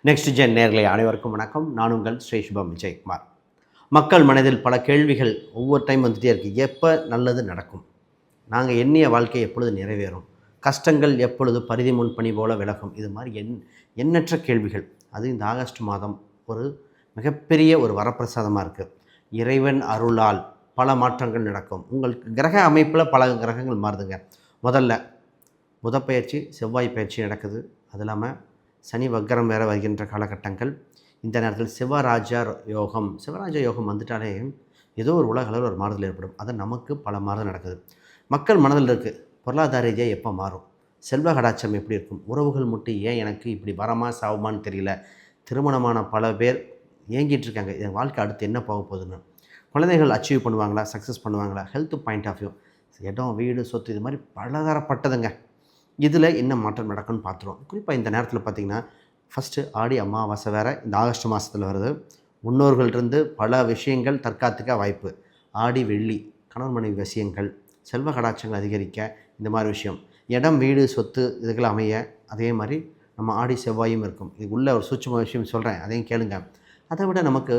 Next gen நேயர்களே அனைவருக்கும் வணக்கம். நான் உங்கள் ஸ்ரீ சுபம் விஜயகுமார். மக்கள் மனதில் பல கேள்விகள் ஒவ்வொரு டைம் வந்துகிட்டே இருக்குது. எப்போ நல்லது நடக்கும்? நாங்கள் எண்ணிய வாழ்க்கை எப்பொழுது நிறைவேறும்? கஷ்டங்கள் எப்பொழுது பரிதி முன் பனி போல விலகும்? இது மாதிரி எண்ணற்ற கேள்விகள். அது இந்த ஆகஸ்ட் மாதம் ஒரு மிகப்பெரிய ஒரு வரப்பிரசாதமாக இருக்குது. இறைவன் அருளால் பல மாற்றங்கள் நடக்கும். உங்கள் கிரக அமைப்பில் பல கிரகங்கள் மாறுதுங்க. முதல்ல புதப்பெயர்ச்சி, செவ்வாய் பயிற்சி நடக்குது. அது இல்லாமல் சனி வக்கரம் வேறு வருகின்ற காலகட்டங்கள். இந்த நேரத்தில் சிவராஜ யோகம் வந்துட்டாலே ஏதோ ஒரு உலக அளவில் ஒரு மாறுதல் ஏற்படும். அது நமக்கு பல மாறுதல் நடக்குது. மக்கள் மனதில் இருக்குது, பொருளாதார ரீதியாக எப்போ மாறும்? செல்வ கடாட்சம் எப்படி இருக்கும்? உறவுகள் மட்டும் ஏன் எனக்கு இப்படி வரமா சாவுமான்னு தெரியல. திருமணமான பல பேர் ஏங்கிட்டு இருக்காங்க, என் வாழ்க்கை அடுத்து என்ன போக போகுதுன்னு. குழந்தைகள் அச்சீவ் பண்ணுவாங்களா, சக்ஸஸ் பண்ணுவாங்களா? ஹெல்த் பாயிண்ட் ஆஃப் வியூ, இடம், வீடு, சொத்து, இது மாதிரி பலதரப்பட்டதுங்க. இதில் என்ன மாற்றம் நடக்கும்னு பார்த்துருவோம். குறிப்பாக இந்த நேரத்தில் பார்த்திங்கன்னா, ஃபஸ்ட்டு ஆடி அமாவாசை வேறு இந்த ஆகஸ்ட் மாதத்தில் வருது. முன்னோர்கள்டிருந்து பல விஷயங்கள் தற்காத்துக்க வாய்ப்பு. ஆடி வெள்ளி கணவன் மனைவி விஷயங்கள், செல்வ கடாட்சங்கள் அதிகரிக்க, இந்த மாதிரி விஷயம், இடம், வீடு, சொத்து இதுகள் அமைய. அதே மாதிரி நம்ம ஆடி செவ்வாயும் இருக்கும். இதுக்குள்ள ஒரு சூட்சும விஷயம் சொல்கிறேன், அதையும் கேளுங்க. அதை விட நமக்கு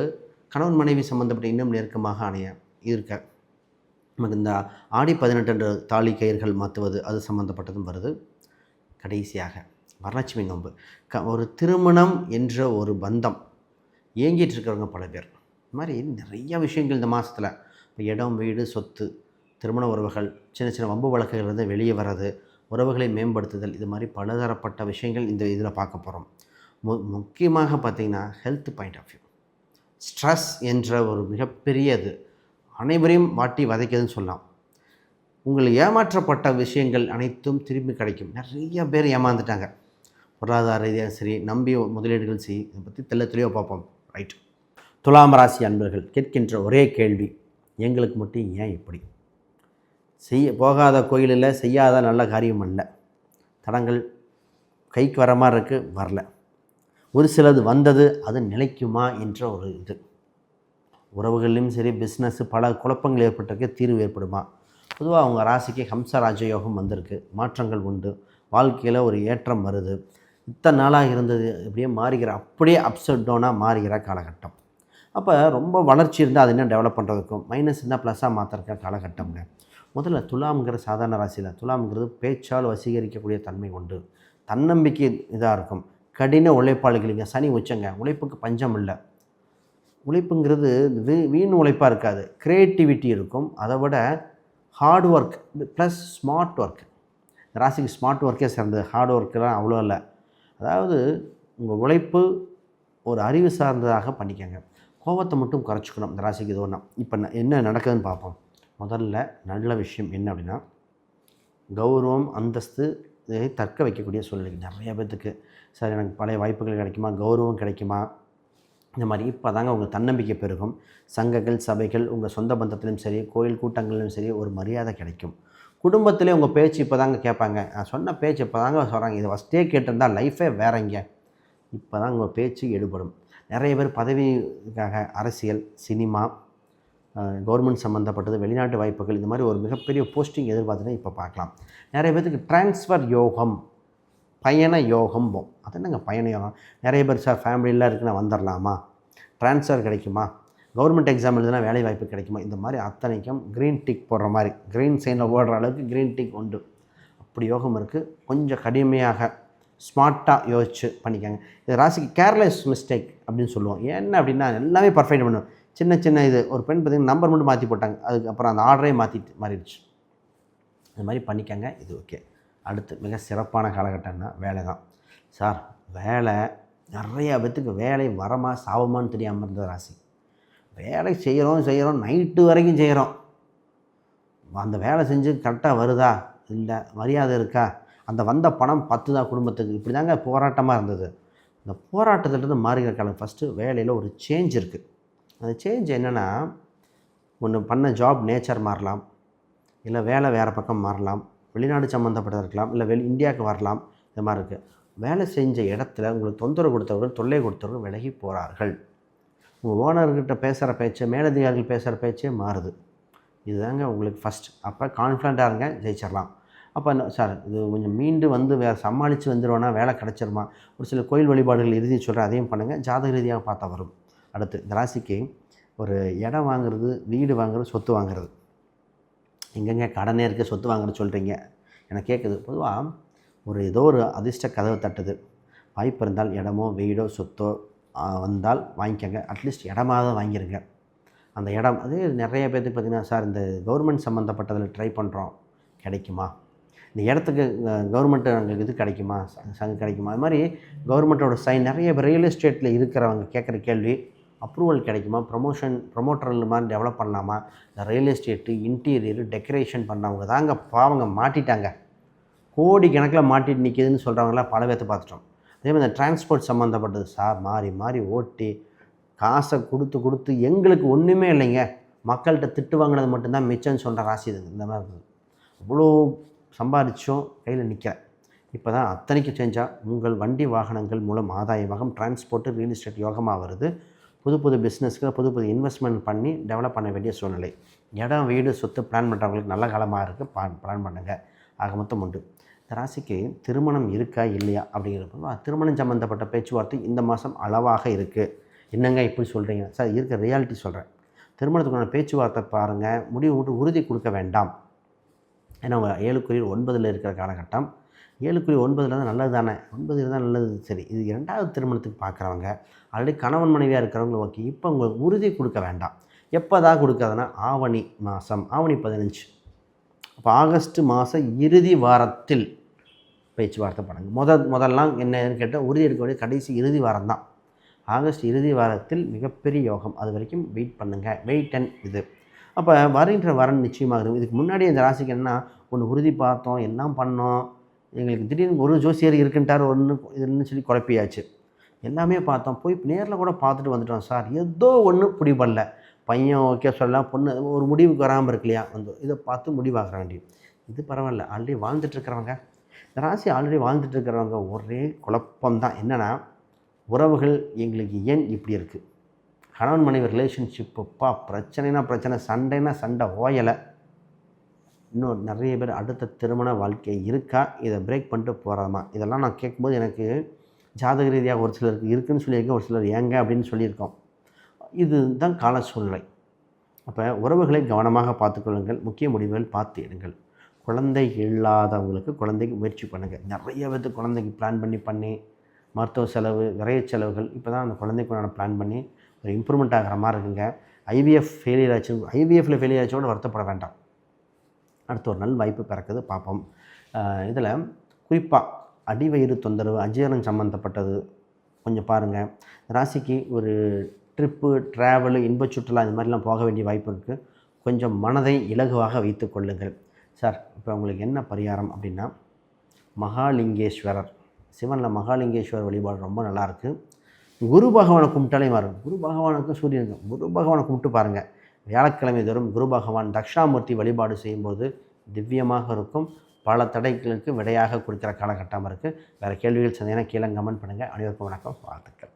கணவன் மனைவி சம்மந்தப்பட்ட இன்னும் நெருக்கமாக அணைய இருக்க நமக்கு இந்த ஆடி 18 தாலி கயிர்கள் மாற்றுவது, அது சம்மந்தப்பட்டதும் வருது. கடைசியாக வரலட்சுமி நோன்பு. ஒரு திருமணம் என்ற ஒரு பந்தம் ஏங்கிட்டு இருக்கிறவங்க பல பேர். இது மாதிரி நிறைய விஷயங்கள் இந்த மாதத்தில். இப்போ இடம், வீடு, சொத்து, திருமண உறவுகள், சின்ன சின்ன வம்பு வழக்குகளிலிருந்து வெளியே வர்றது, உறவுகளை மேம்படுத்துதல், இது மாதிரி பலதரப்பட்ட விஷயங்கள் இந்த இதில் பார்க்க போகிறோம். முக்கியமாக பார்த்திங்கன்னா health point of view, stress என்ற ஒரு மிகப்பெரியது அனைவரையும் வாட்டி வதைக்குதுன்னு சொல்லலாம். உங்கள் ஏமாற்றப்பட்ட விஷயங்கள் அனைத்தும் திரும்பி கிடைக்கும். நிறைய பேர் ஏமாந்துட்டாங்க, பொருளாதார ரீதியாக சரி, நம்பி முதலீடுகள் சரி. இதை பற்றி தெளிவாக பார்ப்போம். ரைட். துலாம் ராசி அன்பர்கள் கேட்கின்ற ஒரே கேள்வி, எங்களுக்கு மட்டும் ஏன் இப்படி? போகாத கோயிலில் செய்யாத நல்ல காரியம் அல்ல. தடங்கள் கைக்கு வர மாதிரி இருக்குது, வரல. ஒரு சிலது வந்தது, அது நிலைக்குமா என்ற ஒரு இது. உறவுகளிலும் சரி, பிஸ்னஸ்ஸு, பல குழப்பங்கள் ஏற்பட்டிருக்கு, தீர்வு ஏற்படுமா? பொதுவாக அவங்க ராசிக்கு ஹம்ச ராஜயோகம் வந்திருக்கு, மாற்றங்கள் உண்டு, வாழ்க்கையில் ஒரு ஏற்றம் வருது. இத்தனை நாளாக இருந்தது இப்படியே மாறுகிற, அப்படியே அப்செட் டவுனாக மாறுகிற காலகட்டம். அப்போ ரொம்ப வளர்ச்சி இருந்தால் அது இன்னும் டெவலப் பண்ணுறதுக்கும், மைனஸ் இருந்தால் ப்ளஸ்ஸாக மாற்றுற காலகட்டம்ங்க. முதல்ல துலாம்ங்கிற சாதாரண ராசியில், துலாம்ங்கிறது பேச்சால் வசீகரிக்கக்கூடிய தன்மை உண்டு, தன்னம்பிக்கை இதாக இருக்கும், கடின உழைப்பாளிகளிங்க. சனி உச்சங்க, உழைப்புக்கு பஞ்சம் இல்லை. உழைப்புங்கிறது வீண் உழைப்பாக இருக்காது, க்ரியேட்டிவிட்டி இருக்கும். அதை விட hard work plus smart work. இந்த ராசிக்கு ஸ்மார்ட் ஒர்க்கே சேர்ந்தது, ஹார்ட் ஒர்க்கெலாம் அவ்வளோ இல்லை. அதாவது உங்கள் உழைப்பு ஒரு அறிவு சார்ந்ததாக பண்ணிக்கோங்க. கோபத்தை மட்டும் குறைச்சிக்கணும். இந்த ராசிக்கு இது ஒன்றா. இப்போ என்ன நடக்குதுன்னு பார்ப்போம். முதல்ல நல்ல விஷயம் என்ன அப்படின்னா, கௌரவம், அந்தஸ்து இதை தக்க வைக்கக்கூடிய சூழ்நிலை நிறைய பேர்த்துக்கு. சார் எனக்கு பழைய வாய்ப்புகள் கிடைக்குமா, கௌரவம் கிடைக்குமா, இந்த மாதிரி இப்போ தாங்க உங்கள் தன்னம்பிக்கை பெருகும். சங்கங்கள், சபைகள், உங்கள் சொந்த பந்தத்திலும் சரி, கோயில் கூட்டங்களிலும் சரி ஒரு மரியாதை கிடைக்கும். குடும்பத்திலே உங்கள் பேச்சு இப்போ தாங்க கேட்பாங்க. நான் சொன்ன பேச்சு இப்போ தாங்க சொல்கிறாங்க, இதை ஃபஸ்ட்டே கேட்டிருந்தால் லைஃபே வேறங்க. இப்போ தான் உங்கள் பேச்சு எடுபடும். நிறைய பேர் பதவிக்காக அரசியல், சினிமா, கவர்மெண்ட் சம்மந்தப்பட்டது, வெளிநாட்டு வாய்ப்புகள், இந்த மாதிரி ஒரு மிகப்பெரிய போஸ்டிங் எதிர்பார்த்துட்டு இப்போ பார்க்கலாம். நிறைய பேருக்கு ட்ரான்ஸ்ஃபர் யோகம், பயண யோகம். அது என்னங்க பயண யோகம்? நிறைய பேர் சார் ஃபேமிலியெலாம் இருக்குது, நான் வந்துடலாமா, ட்ரான்ஸ்ஃபர் கிடைக்குமா, கவர்மெண்ட் எக்ஸாம் எழுதுனா வேலை வாய்ப்பு கிடைக்குமா, இந்த மாதிரி அத்தனைக்கும் க்ரீன் டிக் போடுற மாதிரி, க்ரீன் சைனில் ஓடுற அளவுக்கு க்ரீன் டிக் உண்டு. அப்படி யோகம் இருக்குது. கொஞ்சம் கடுமையாக ஸ்மார்ட்டாக யோசிச்சு பண்ணிக்கோங்க. இது ராசிக்கு கேர்லெஸ் மிஸ்டேக் அப்படின்னு சொல்லுவோம். என்ன அப்படின்னா எல்லாமே பர்ஃபெக்ட் பண்ணுவோம். சின்ன சின்ன இது ஒரு பெண் பார்த்திங்கன்னா நம்பர் மட்டும் மாற்றி போட்டாங்க, அதுக்கப்புறம் அந்த ஆர்டரே மாறிடுச்சு. இது மாதிரி பண்ணிக்கோங்க, இது ஓகே. அடுத்து மிக சிறப்பான காலகட்டம்னா வேலை தான். சார் வேலை, நிறையா பேத்துக்கு வேலை வரமா சாவமான்னு தெரியாமல் இருந்த ராசி. வேலை செய்கிறோம் நைட்டு வரைக்கும் செய்கிறோம். அந்த வேலை செஞ்சு கரெக்டாக வருதா, இல்லை மரியாதை இருக்கா, அந்த வந்த பணம் 10 தான் குடும்பத்துக்கு, இப்படி தாங்க போராட்டமாக இருந்தது. இந்த போராட்டத்திலிருந்து மாறுகிற காலம். ஃபஸ்ட்டு வேலையில் ஒரு சேஞ்ச் இருக்குது. அந்த சேஞ்ச் என்னென்னா, ஒன்று பண்ண ஜாப் நேச்சர் மாறலாம், இல்லை வேலை வேறு பக்கம் மாறலாம், வெளிநாடு சம்மந்தப்பட்டதாக இருக்கலாம், இல்லை இந்தியாவுக்கு வரலாம். இந்த மாதிரி இருக்குது. வேலை செஞ்ச இடத்துல உங்களுக்கு தொந்தரவு கொடுத்தவர்கள், தொல்லை கொடுத்தவர்கள் விலகி போகிறார்கள். உங்கள் ஓனர்கிட்ட பேசுகிற பேச்சு, மேலதிகாரிகள் பேசுகிற பேச்சே மாறுது. இதுதாங்க உங்களுக்கு ஃபஸ்ட். அப்போ கான்ஃபிடண்ட்டாக இருங்க, ஜெயிச்சிடலாம். அப்போ சார் இது கொஞ்சம் மீண்டு வந்து வேறு சமாளித்து வந்துடுவோன்னா வேலை கிடச்சிருமா, ஒரு சில கோயில் வழிபாடுகள் இறுதி சொல்கிறேன், அதையும் பண்ணுங்கள். ஜாதக ரீதியாக பார்த்தா வரும். அடுத்து இந்த ராசிக்கு ஒரு இடம் வாங்குறது, வீடு வாங்குறது, சொத்து வாங்குறது. எங்கெங்க கடனே இருக்க சொத்து வாங்குறது சொல்கிறீங்க எனக்கு கேட்குது. பொதுவாக ஏதோ ஒரு அதிர்ஷ்ட கதவை தட்டுது. வாய்ப்பு இருந்தால் இடமோ வீடோ சொத்தோ வந்தால் வாங்கிக்கோங்க. அட்லீஸ்ட் இடமாவது வாங்கிடுங்க. அந்த இடம் அது நிறைய பேர்த்துக்கு பார்த்திங்கன்னா, சார் இந்த கவர்மெண்ட் சம்மந்தப்பட்டதில் ட்ரை பண்ணுறோம், கிடைக்குமா? இந்த இடத்துக்கு கவர்மெண்ட்டு எங்களுக்கு இது கிடைக்குமா, கிடைக்குமா? அது மாதிரி கவர்மெண்ட்டோட சைன் நிறைய பேர் ரியல் எஸ்டேட்டில் இருக்கிறவங்க கேட்குற கேள்வி, அப்ரூவல் கிடைக்குமா, ப்ரொமோட்டர் மாதிரி டெவலப் பண்ணலாமா? இந்த ரியல் எஸ்டேட்டு இன்டீரியர் டெக்கரேஷன் பண்ணவங்க தாங்க பாவங்க மாட்டிட்டாங்க. கோடி கணக்கில் மாட்டிட்டு நிற்கிதுன்னு சொல்கிறவங்களாம் பல பேர்த்த பார்த்துட்டோம். அதே மாதிரி இந்த டிரான்ஸ்போர்ட் சம்மந்தப்பட்டது சார் மாறி மாறி ஓட்டி காசை கொடுத்து எங்களுக்கு ஒன்றுமே இல்லைங்க, மக்கள்கிட்ட திட்டு வாங்கினது மட்டும்தான் மிச்சம்னு சொல்கிற ராசி இது. இந்த மாதிரி இருக்குது. அவ்வளோ சம்பாதிச்சோம் கையில் நிற்க. இப்போ தான் அத்தனைக்கு செஞ்சால் உங்கள் வண்டி வாகனங்கள் மூலம் ஆதாயமாகும். டிரான்ஸ்போர்ட்டு ரியல் எஸ்டேட் யோகமாக வருது. புது பிஸ்னஸ்க்கு புது இன்வெஸ்ட்மெண்ட் பண்ணி டெவலப் பண்ண வேண்டிய சூழ்நிலை. இடம் வீடு சொத்து பிளான் பண்ணுறவங்களுக்கு நல்ல காலமாக இருக்குது. பிளான் பண்ணுங்கள். ஆக மொத்தம் உண்டு. இந்த ராசிக்கு திருமணம் இருக்கா இல்லையா அப்படிங்கிறப்போ திருமணம் சம்மந்தப்பட்ட பேச்சுவார்த்தை இந்த மாதம் அளவாக இருக்குது. என்னங்க இப்படி சொல்கிறீங்க சார்? இருக்க ரியாலிட்டி சொல்கிறேன். திருமணத்துக்கான பேச்சுவார்த்தை பாருங்கள். முடிவு விட்டு உறுதி கொடுக்க வேண்டாம். ஏன்னா அவங்க 7க்குரிய 9 இருக்கிற காலகட்டம். 7க்குரிய 9 தான் நல்லது தானே, 9 இருந்தால் நல்லது. சரி, இது 2வது திருமணத்துக்கு பார்க்குறவங்க ஆல்ரெடி கணவன் மனைவியாக இருக்கிறவங்க ஓகே. இப்போ உங்களுக்கு உறுதி கொடுக்க வேண்டாம். எப்போ தான் கொடுக்காதுன்னா ஆவணி மாதம், ஆவணி 15. அப்போ ஆகஸ்ட் மாதம் இறுதி வாரத்தில் பேச்சுவார்த்தை பண்ணுங்கள். முதல்லாம் என்னன்னு கேட்டால் உறுதி எடுக்க வேண்டிய கடைசி இறுதி வாரம் தான். ஆகஸ்ட் இறுதி வாரத்தில் மிகப்பெரிய யோகம். அது வரைக்கும் வெயிட் பண்ணுங்கள். வெயிட் அண்ட் இது அப்போ வருகின்ற வரன் நிச்சயமாக இருக்கும். இதுக்கு முன்னாடி இந்த ராசிக்கு என்ன ஒன்று உறுதி பார்த்தோம், எல்லாம் பண்ணோம், எங்களுக்கு திடீர்னு ஒரு ஜோசியர் இருக்குன்ட்டார், இதுன்னு சொல்லி குழப்பியாச்சு. எல்லாமே பார்த்தோம், போய் நேரில் கூட பார்த்துட்டு வந்துட்டோம் சார், ஏதோ ஒன்று பிடிபடல. பையன் ஓகே சொல்லலாம், பொண்ணு ஒரு முடிவுக்கு வராமல் இருக்கு இல்லையா, இதை பார்த்து முடிவாகிற வேண்டியது. இது பரவாயில்ல. ஆல்ரெடி வாழ்ந்துட்டுருக்கிறவங்க, இந்த ராசி ஆல்ரெடி வாழ்ந்துட்டுருக்கிறவங்க ஒரே குழப்பம்தான். என்னென்னா உறவுகள் எங்களுக்கு ஏன் இப்படி இருக்குது, கணவன் மனைவி ரிலேஷன்ஷிப்புப்பா பிரச்சனைனா பிரச்சனை, சண்டைனா சண்டை ஓயலை. இன்னும் நிறைய பேர் அடுத்த திருமண வாழ்க்கை இருக்கா, இதை பிரேக் பண்ணிட்டு போகிறோமா, இதெல்லாம் நான் கேட்கும்போது எனக்கு ஜாதக ரீதியாக ஒரு சிலருக்கு இருக்குதுன்னு சொல்லியிருக்கேன், ஒரு சிலர் ஏங்க அப்படின்னு சொல்லியிருக்கோம். இது தான் கால சூழ்நிலை. அப்போ உறவுகளை கவனமாக பார்த்துக்கொள்ளுங்கள். முக்கிய முடிவுகள் பார்த்து எடுங்கள். குழந்தை இல்லாதவங்களுக்கு குழந்தைக்கு முயற்சி பண்ணுங்கள். நிறைய பேருக்கு குழந்தைக்கு பிளான் பண்ணி மருத்துவ செலவு, விரைய செலவுகள், இப்போ தான் அந்த குழந்தைக்குண்டான பிளான் பண்ணி ஒரு இம்ப்ரூவ்மெண்ட் ஆகிற மாதிரி இருக்குங்க. ஐவிஎஃப் ஃபெயிலியர் ஆச்சு, ஐவிஎஃப்பில் ஃபெயிலியர் ஆச்சோடு வருத்தப்பட வேண்டாம். அடுத்து ஒரு நல்ல வாய்ப்பு பிறக்குது, பார்ப்போம். இதில் குறிப்பாக அடிவயிறு தொந்தரவு, அஜீரணம் சம்மந்தப்பட்டது கொஞ்சம் பாருங்கள். ராசிக்கு ஒரு ட்ரிப்பு, ட்ராவலு, இன்ப சுற்றுலா இந்த மாதிரிலாம் போக வேண்டிய வாய்ப்பு இருக்குது. கொஞ்சம் மனதை இலகுவாக வைத்து கொள்ளுங்கள். சார் இப்போ உங்களுக்கு என்ன பரிகாரம் அப்படின்னா, மகாலிங்கேஸ்வரர், சிவனில் மகாலிங்கேஸ்வரர் வழிபாடு ரொம்ப நல்லாயிருக்கு. குரு பகவானை கும்பிட்டாலே மாறும். குரு பகவானுக்கும் சூரியனுக்கும் குரு பகவானை கும்பிட்டு பாருங்கள். வியாழக்கிழமை தோறும் குரு பகவான் தட்சிணாமூர்த்தி வழிபாடு செய்யும்போது திவ்யமாக இருக்கும். பல தடைகளுக்கு விடையாக கொடுக்குற காலகட்டமாக இருக்குது. வேறு கேள்விகள் சந்தேகம்னா கீழே கமெண்ட் பண்ணுங்கள். அனைவருக்கும் வணக்கம், வாழ்த்துக்கள்.